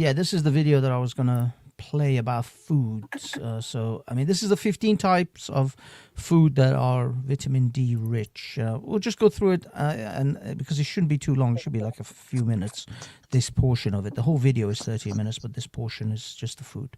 Yeah, this is the video that I was gonna play about foods. So, I mean, this is the 15 types of food that are vitamin D rich. We'll just go through it, and because it shouldn't be too long, it should be like a few minutes. This portion of it, the whole video is 30 minutes, but this portion is just the food.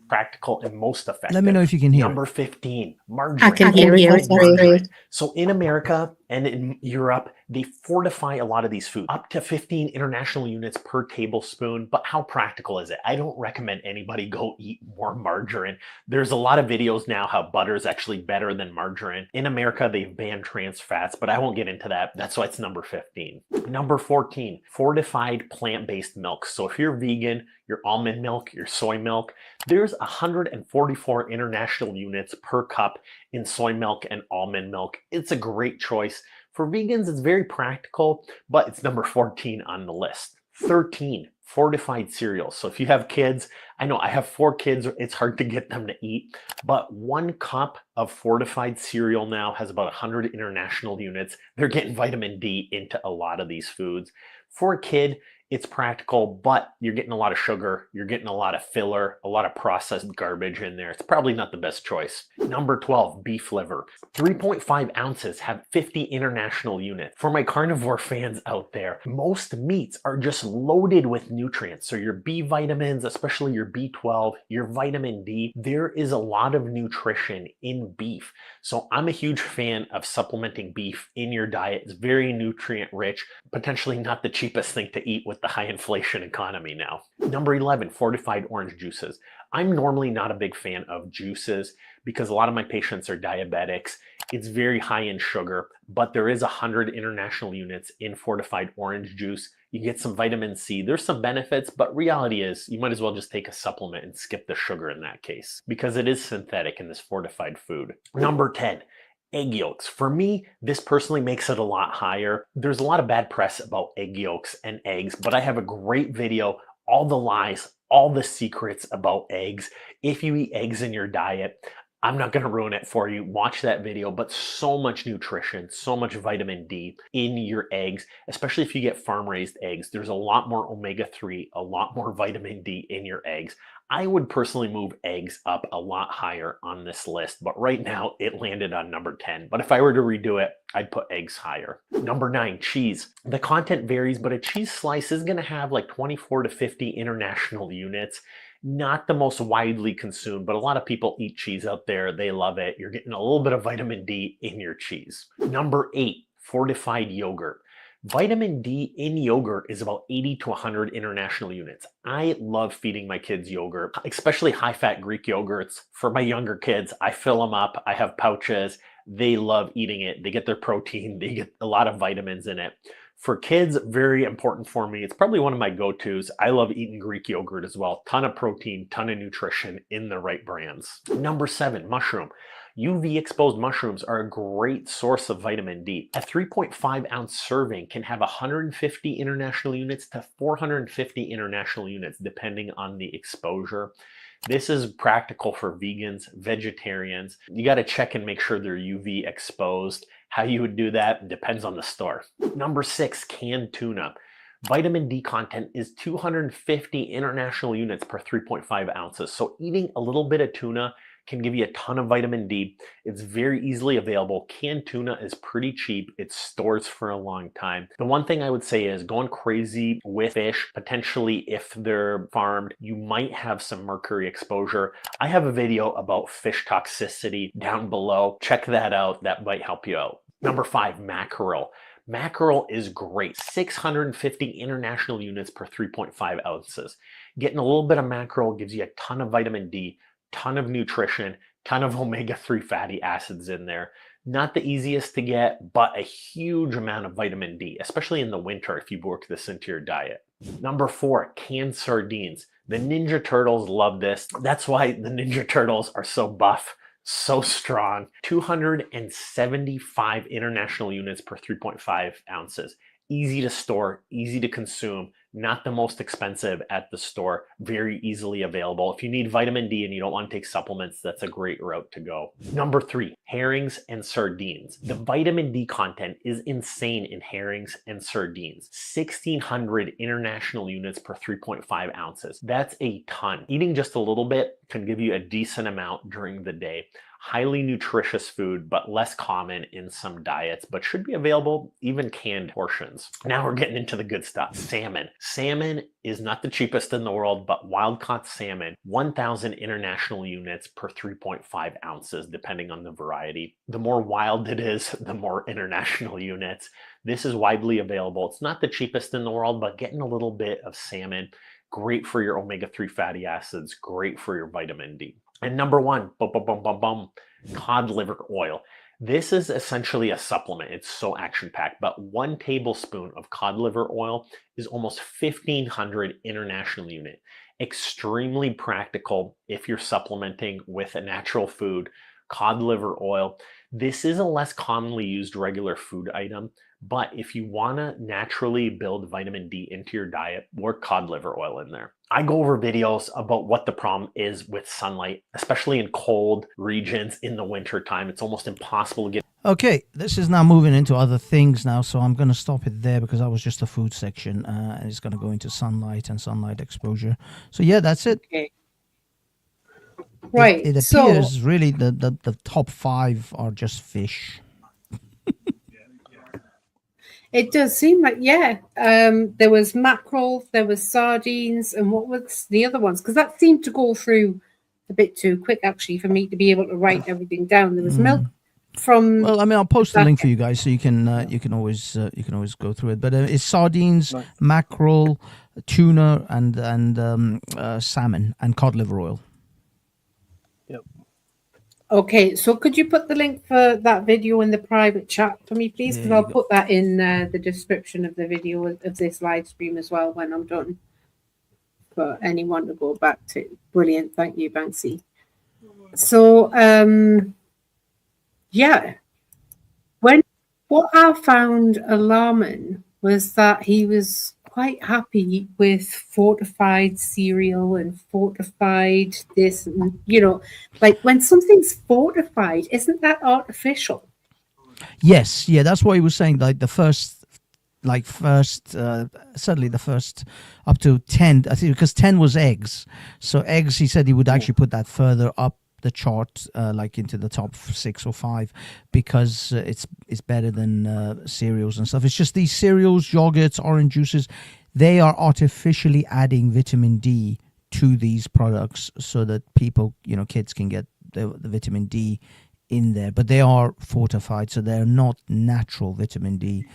Practical and most effective. Let me know if you can hear Number it. 15, margarine. I can hear it. Margarine. So in America and in Europe, they fortify a lot of these foods, up to 15 international units per tablespoon. But how practical is it? I don't recommend anybody go eat more margarine. There's a lot of videos now how butter is actually better than margarine. In America, they've banned trans fats, but I won't get into that. That's why it's number 15. Number 14, fortified plant-based milks. So if you're vegan, your almond milk, your soy milk, there's 144 international units per cup in soy milk and almond milk. It's a great choice. For vegans, it's very practical, but it's number 14 on the list. 13, fortified cereals. So if you have kids, I know I have 4 kids, it's hard to get them to eat, but 1 cup of fortified cereal now has about 100 international units. They're getting vitamin D into a lot of these foods. For a kid, it's practical, but you're getting a lot of sugar, you're getting a lot of filler, a lot of processed garbage in there. It's probably not the best choice. Number 12, beef liver. 3.5 ounces have 50 international units. For my carnivore fans out there, most meats are just loaded with nutrients. So your B vitamins, especially your B12, your vitamin D, there is a lot of nutrition in beef. So I'm a huge fan of supplementing beef in your diet. It's very nutrient rich, potentially not the cheapest thing to eat with the high inflation economy now. Number 11, fortified orange juices. I'm normally not a big fan of juices because a lot of my patients are diabetics. It's very high in sugar, but there is 100 international units in fortified orange juice. You get some vitamin C. There's some benefits, but reality is you might as well just take a supplement and skip the sugar in that case because it is synthetic in this fortified food. Number 10, egg yolks. For me, this personally makes it a lot higher. There's a lot of bad press about egg yolks and eggs, but I have a great video, all the lies, all the secrets about eggs. If you eat eggs in your diet, I'm not going to ruin it for you. Watch that video, but so much nutrition, so much vitamin D in your eggs, especially if you get farm-raised eggs. There's a lot more omega-3, a lot more vitamin D in your eggs. I would personally move eggs up a lot higher on this list, but right now it landed on number 10. But if I were to redo it, I'd put eggs higher. Number 9, cheese. The content varies, but a cheese slice is going to have like 24 to 50 international units. Not the most widely consumed, but a lot of people eat cheese out there. They love it. You're getting a little bit of vitamin D in your cheese. Number 8, fortified yogurt. Vitamin D in yogurt is about 80 to 100 international units. I love feeding my kids yogurt, especially high-fat Greek yogurts. For my younger kids, I fill them up. I have pouches. They love eating it. They get their protein. They get a lot of vitamins in it. For kids, very important for me. It's probably one of my go-tos. I love eating Greek yogurt as well. Ton of protein, ton of nutrition in the right brands. Number 7, mushroom. UV exposed mushrooms are a great source of vitamin D. A 3.5 ounce serving can have 150 international units to 450 international units depending on the exposure. This is practical for vegans, vegetarians. You got to check and make sure they're UV exposed. How you would do that depends on the store. Number 6, canned tuna. Vitamin D content is 250 international units per 3.5 ounces. So eating a little bit of tuna can give you a ton of vitamin D. It's very easily available. Canned tuna is pretty cheap. It stores for a long time. The one thing I would say is going crazy with fish, potentially if they're farmed, you might have some mercury exposure. I have a video about fish toxicity down below. Check that out. That might help you out. Number 5, mackerel. Mackerel is great. 650 international units per 3.5 ounces. Getting a little bit of mackerel gives you a ton of vitamin D, ton of nutrition, ton of omega-3 fatty acids in there. Not the easiest to get, but a huge amount of vitamin D, especially in the winter if you work this into your diet. Number 4, canned sardines. The Ninja Turtles love this. That's why the Ninja Turtles are so buff, so strong. 275 international units per 3.5 ounces. Easy to store, easy to consume, not the most expensive at the store, very easily available. If you need vitamin D and you don't want to take supplements, that's a great route to go. Number 3, herrings and sardines. The vitamin D content is insane in herrings and sardines. 1,600 international units per 3.5 ounces. That's a ton. Eating just a little bit can give you a decent amount during the day. Highly nutritious food, but less common in some diets, but should be available even canned portions. Now we're getting into the good stuff. Salmon. Salmon is not the cheapest in the world, but wild-caught salmon, 1,000 international units per 3.5 ounces, depending on the variety. The more wild it is, the more international units. This is widely available. It's not the cheapest in the world, but getting a little bit of salmon, great for your omega-3 fatty acids, great for your vitamin D. And number 1, cod liver oil. This is essentially a supplement. It's so action-packed, but 1 tablespoon of cod liver oil is almost 1,500 international unit. Extremely practical if you're supplementing with a natural food. Cod liver oil. This is a less commonly used regular food item, but if you want to naturally build vitamin D into your diet, work cod liver oil in there. I go over videos about what the problem is with sunlight, especially in cold regions in the winter time. It's almost impossible to get. Okay, this is now moving into other things now, so I'm going to stop it there because that was just the food section, and it's going to go into sunlight and sunlight exposure. So yeah, that's it. Okay. Right. It appears really the top 5 are just fish. It does seem like, yeah. There was mackerel, there was sardines, and what was the other ones? Because that seemed to go through a bit too quick, actually, for me to be able to write everything down. There was milk from. Well, I mean, I'll post the link for you guys so you can always go through it. But it's sardines, mackerel, tuna, and salmon and cod liver oil. Okay, so could you put the link for that video in the private chat for me, please? Because I'll put that in the description of the video of this live stream as well when I'm done, for anyone to go back to. Brilliant. Thank you, Banksy. So, yeah. What I found alarming was that he was quite happy with fortified cereal and fortified this, and, like when something's fortified, isn't that artificial? Yes, yeah, that's what he was saying. Like certainly the first up to 10, I think, because 10 was eggs. So eggs, he said he would actually put that further up the chart, like into the top 6 or 5, because it's better than cereals and stuff. It's just these cereals, yogurts, orange juices, they are artificially adding vitamin D to these products so that people, kids can get the vitamin D in there, but they are fortified, so they're not natural vitamin D.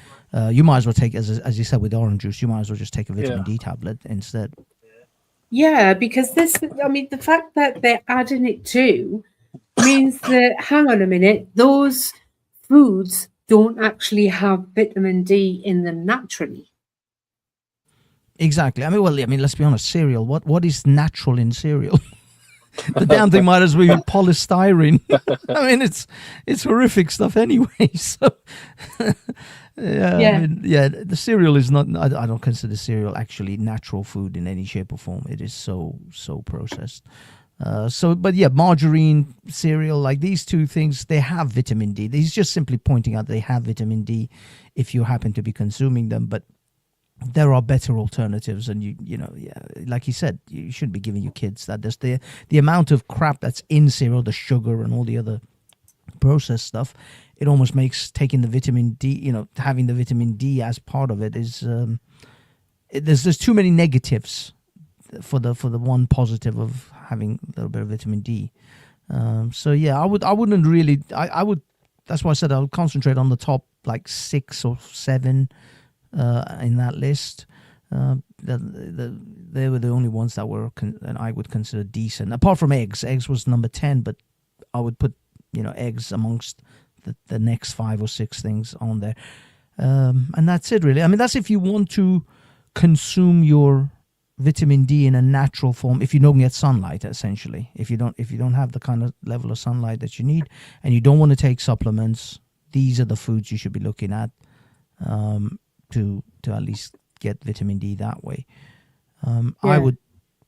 You might as well take, as you said with orange juice, you might as well just take a vitamin D tablet instead. Yeah, because the fact that they're adding it to means that, hang on a minute, those foods don't actually have vitamin D in them naturally. Exactly. Let's be honest, cereal, what is natural in cereal? The damn thing might as well be polystyrene. It's horrific stuff anyway. So, the cereal is not. I don't consider cereal actually natural food in any shape or form. It is so processed. Margarine, cereal, like these two things, they have vitamin D. He's just simply pointing out they have vitamin D if you happen to be consuming them, but there are better alternatives, and like he said, you shouldn't be giving your kids that. There's the amount of crap that's in cereal, the sugar and all the other processed stuff. It almost makes taking the vitamin D, having the vitamin D as part of it is there's too many negatives for the one positive of having a little bit of vitamin D. I wouldn't really. I would. That's why I said I would concentrate on the top like 6 or 7. In that list, they were the only ones that were and I would consider decent. Apart from eggs, was number 10, but I would put eggs amongst the next 5 or 6 things on there, and that's it really. That's if you want to consume your vitamin D in a natural form. If you don't get sunlight, essentially, if you don't have the kind of level of sunlight that you need, and you don't want to take supplements, these are the foods you should be looking at. To at least get vitamin D that way. Yeah. I would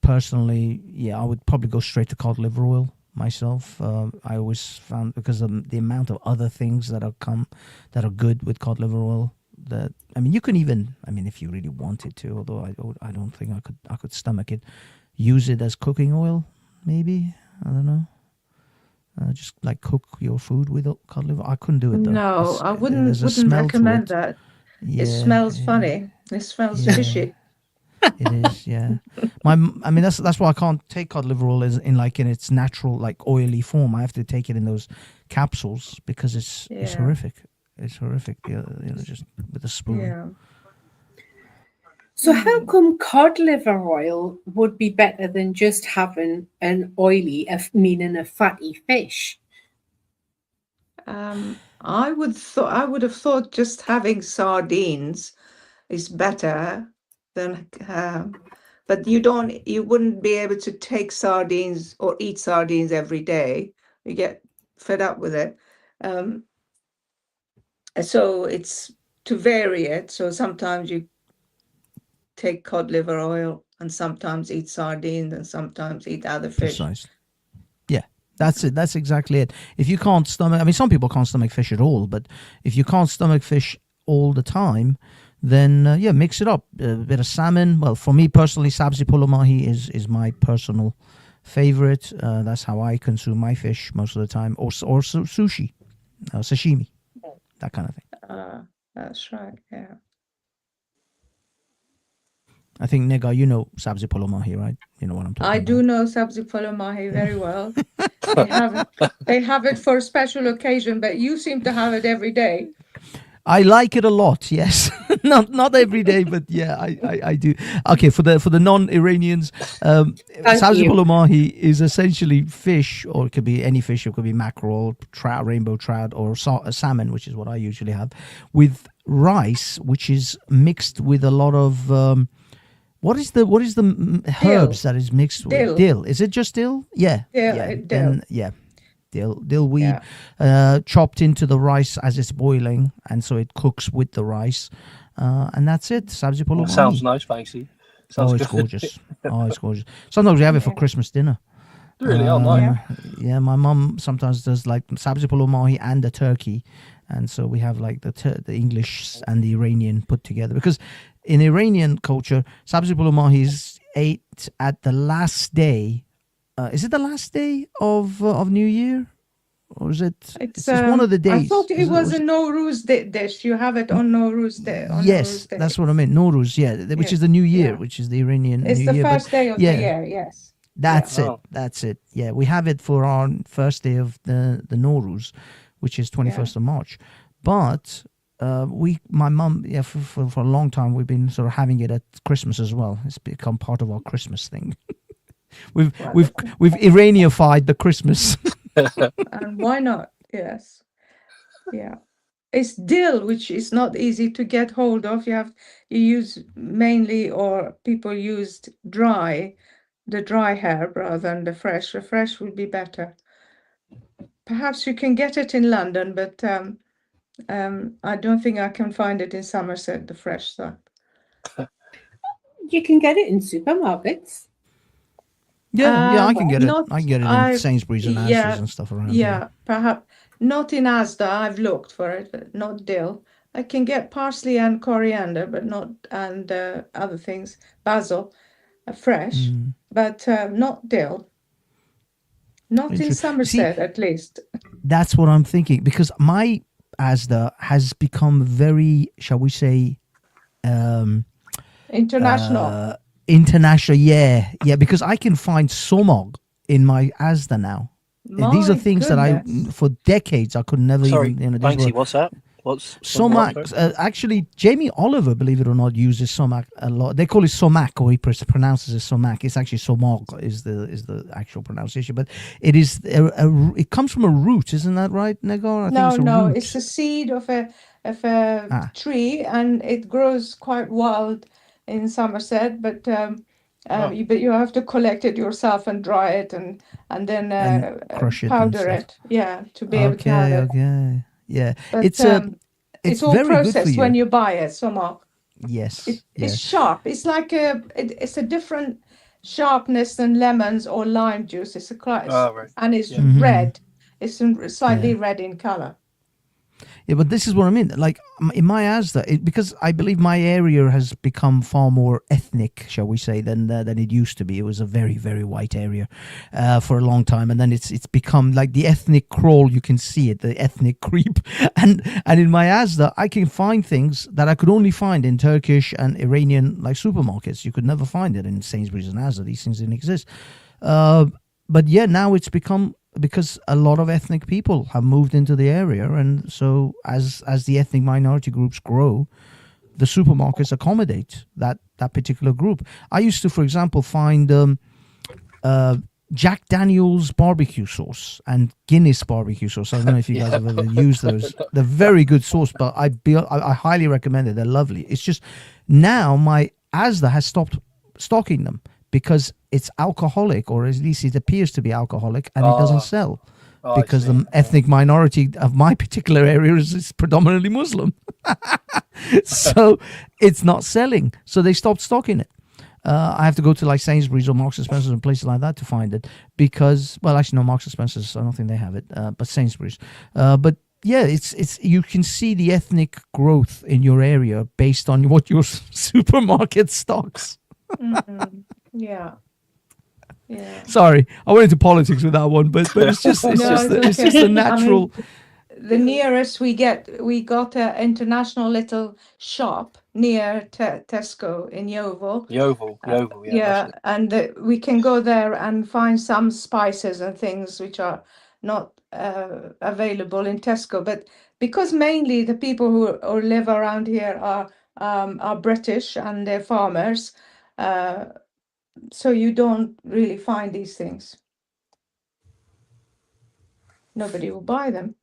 personally, I would probably go straight to cod liver oil myself. I always found, because of the amount of other things that are good with cod liver oil, that, I mean, you can even, I mean, if you really wanted to, although I don't think I could stomach it, use it as cooking oil, maybe. I don't know. Just like cook your food with cod liver. I couldn't do it though. No, I wouldn't There's a smell to recommend it. that. Yeah, It smells funny. It smells Yeah. fishy. it is. Yeah, I mean that's why I can't take cod liver oil in its natural, like, oily form. I have to take it in those capsules because it's Yeah. horrific. It's horrific. Just with a spoon. Yeah. So how come cod liver oil would be better than just having an oily, meaning a fatty fish? I would have thought just having sardines is better than, but you wouldn't be able to take sardines or eat sardines every day. You get fed up with it. So it's to vary it. So sometimes you take cod liver oil and sometimes eat sardines and sometimes eat other fish. Precisely. Yeah, that's it. That's exactly it. If you can't stomach, I mean, some people can't stomach fish at all, but if you can't stomach fish all the time, then mix it up. A bit of salmon. Well, for me personally, sabzi polo mahi is my personal favorite. That's how I consume my fish most of the time, or sushi, sashimi, that kind of thing. That's right. Yeah. I think, Nega, you know sabzi polo mahi, right? You know what I'm talking I about. do know sabzi polo mahi very well. They have it for a special occasion, but you seem to have it every day. I like it a lot. Yes, not every day, but yeah, I do. Okay, for the non-Iranians, sabzi polo mahi is essentially fish, or it could be any fish. It could be mackerel, trout, rainbow trout, or salmon, which is what I usually have, with rice, which is mixed with a lot of. What is the herbs that is mixed with? Dill. Is it just dill? Yeah. Dill weed, chopped into the rice as it's boiling, and so it cooks with the rice, and that's it. Sabzi polo mahi. Sounds nice, Banksy. Sounds It's gorgeous. It's gorgeous. Sometimes we have it for Christmas dinner. Really? Oh, nice. Yeah, my mum sometimes does like sabzi polo mahi and a turkey, and so we have like the English and the Iranian put together, because in Iranian culture, sabzi polo mahi is ate at the last day. Is it the last day of New Year, or is it? It's one of the days. I thought it was a Nowruz dish. You have it on Nowruz Day. Yes, that's what I meant. Nowruz, which is the New Year, which is the Iranian it's New the Year. first day of the year. Yes. That's it. That's it. Yeah, we have it for our first day of the Nowruz, which is 21st of March. But my mum, for a long time, we've been sort of having it at Christmas as well. It's become part of our Christmas thing. We've Iranianified the Christmas. And why not? Yes. Yeah. It's dill, which is not easy to get hold of. You use mainly, or people used the dry herb rather than the fresh. The fresh would be better. Perhaps you can get it in London, but I don't think I can find it in Somerset, the fresh stuff. You can get it in supermarkets. Yeah, I can get it. I can get it in Sainsbury's and Asda's and stuff around here. Yeah, perhaps not in Asda. I've looked for it, but not dill. I can get parsley and coriander, but not other things, basil, fresh, but not dill. Not in Somerset, at least. That's what I'm thinking, because my Asda has become very, shall we say, international. International, yeah, because I can find somog in my Asda now. These are things that for decades I could never even. Banksy, what's that? What's Somac? Actually, Jamie Oliver, believe it or not, uses Somac a lot. They call it Somac, or he pronounces it Somac. It's actually Somog is the actual pronunciation, but it is it comes from a root, isn't that right, Negar? No, it's a seed of a tree, and it grows quite wild in Somerset, but you have to collect it yourself and dry it and then crush it, powder it, to be able to have it. Okay. Yeah, but it's all very processed good for you. when you buy it, Somog. Yes. It's sharp. It's like it's a different sharpness than lemons or lime juice. It's a class, Right. and it's Mhm. red. It's slightly red in color. Yeah, but this is what I mean. Like in my Asda, because I believe my area has become far more ethnic, shall we say, than it used to be. It was a very, very white area for a long time, and then it's become like the ethnic crawl. You can see it, the ethnic creep, and in my Asda, I can find things that I could only find in Turkish and Iranian like supermarkets. You could never find it in Sainsbury's and Asda. These things didn't exist. But yeah, now it's become, because a lot of ethnic people have moved into the area, and so as the ethnic minority groups grow, the supermarkets accommodate that particular group. I used to, for example, find Jack Daniel's barbecue sauce and Guinness barbecue sauce. I don't know if you guys have ever used those. They're very good sauce, but I highly recommend it. They're lovely. It's just now my Asda has stopped stocking them because it's alcoholic, or at least it appears to be alcoholic, and it doesn't sell because the ethnic minority of my particular area is predominantly Muslim. So it's not selling. So they stopped stocking it. I have to go to like Sainsbury's or Marks and Spencer's and places like that to find it because, well, actually no, Marks and Spencer's, I don't think they have it, but Sainsbury's. But yeah, it's you can see the ethnic growth in your area based on what your supermarket stocks. Yeah. Yeah. Sorry, I went into politics with that one, but it's just it's just a natural. I mean, the nearest we got an international little shop near Tesco in Yeovil. Yeovil, Yeah, and we can go there and find some spices and things which are not available in Tesco. But because mainly the people who live around here are British and they're farmers. So you don't really find these things. Nobody will buy them.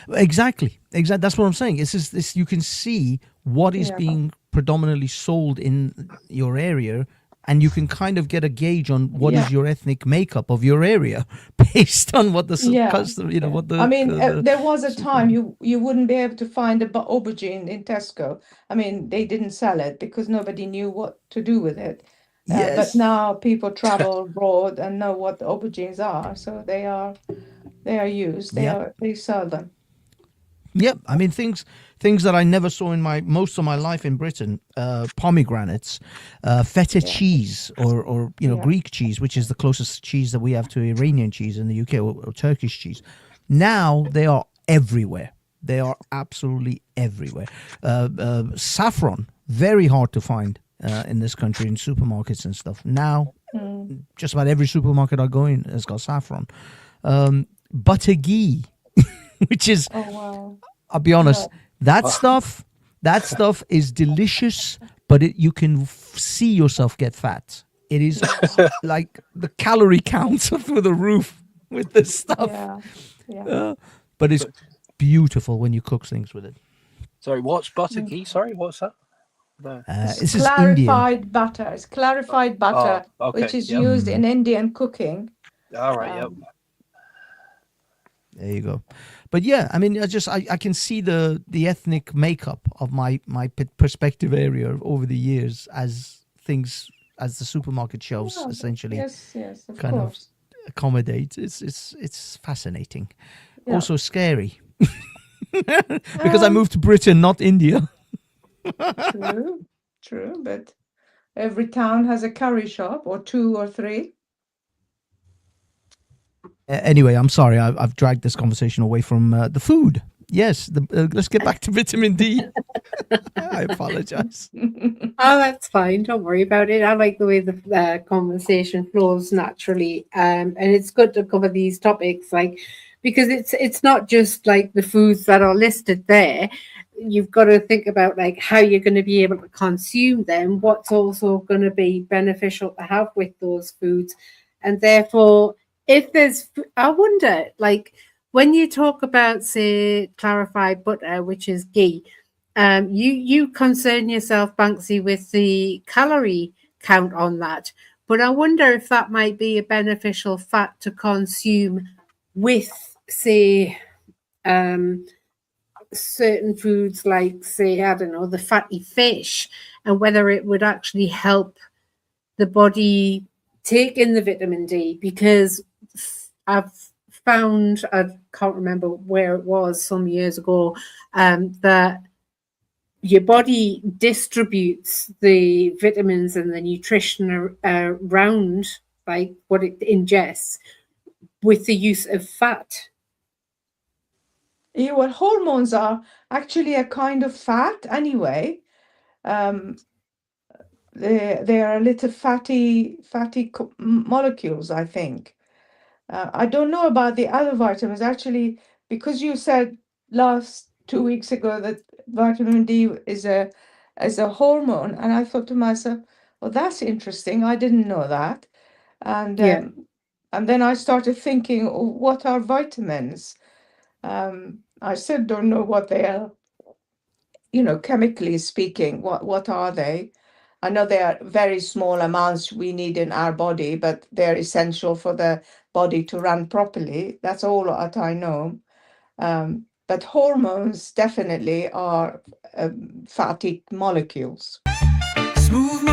Exactly. That's what I'm saying. This you can see what is being predominantly sold in your area, and you can kind of get a gauge on what is your ethnic makeup of your area based on what the customer, what the. I mean, there was a time you wouldn't be able to find a aubergine in Tesco. I mean, they didn't sell it because nobody knew what to do with it. Yes. But now people travel abroad and know what the aubergines are, so they are used. They sell them. Yep, I mean things that I never saw in most of my life in Britain: pomegranates, feta cheese, or Greek cheese, which is the closest cheese that we have to Iranian cheese in the UK, or Turkish cheese. Now they are everywhere. They are absolutely everywhere. Saffron, very hard to find in this country in supermarkets and stuff. Now, just about every supermarket I go in has got saffron. Butter ghee. Which is, I'll be honest, that stuff is delicious, but you can see yourself get fat. It is like the calorie counts are through the roof with this stuff. But it's beautiful when you cook things with it. Sorry, what's butter ghee? Sorry, what's that? This is clarified Indian. butter. It's clarified butter, which is used in Indian cooking. All right, yep. There you go. But yeah, I mean, I can see the ethnic makeup of my perspective area over the years as the supermarket shelves essentially kind of accommodate. It's fascinating, also scary, because I moved to Britain, not India. True, but every town has a curry shop or 2 or 3. Anyway, I'm sorry. I've dragged this conversation away from the food. Yes, let's get back to vitamin D. I apologize. Oh, that's fine. Don't worry about it. I like the way the conversation flows naturally, and it's good to cover these topics, because it's not just like the foods that are listed there. You've got to think about how you're going to be able to consume them. What's also going to be beneficial to have with those foods, and therefore. I wonder, when you talk about, say, clarified butter, which is ghee, you concern yourself, Banksy, with the calorie count on that. But I wonder if that might be a beneficial fat to consume with, say, certain foods like, say, I don't know, the fatty fish, and whether it would actually help the body take in the vitamin D, because I've found, I can't remember where it was some years ago, that your body distributes the vitamins and the nutrition around, like what it ingests, with the use of fat. Yeah, well, hormones are actually a kind of fat anyway. They are little fatty molecules, I think. I don't know about the other vitamins actually, because you said last 2 weeks ago that vitamin D is a hormone, and I thought to myself, well, that's interesting. I didn't know that, and Yeah. and then I started thinking, oh, what are vitamins? I still don't know what they are. Chemically speaking, what are they? I know they are very small amounts we need in our body, but they're essential for the body to run properly. That's all that I know. But hormones definitely are fatty molecules. Smooth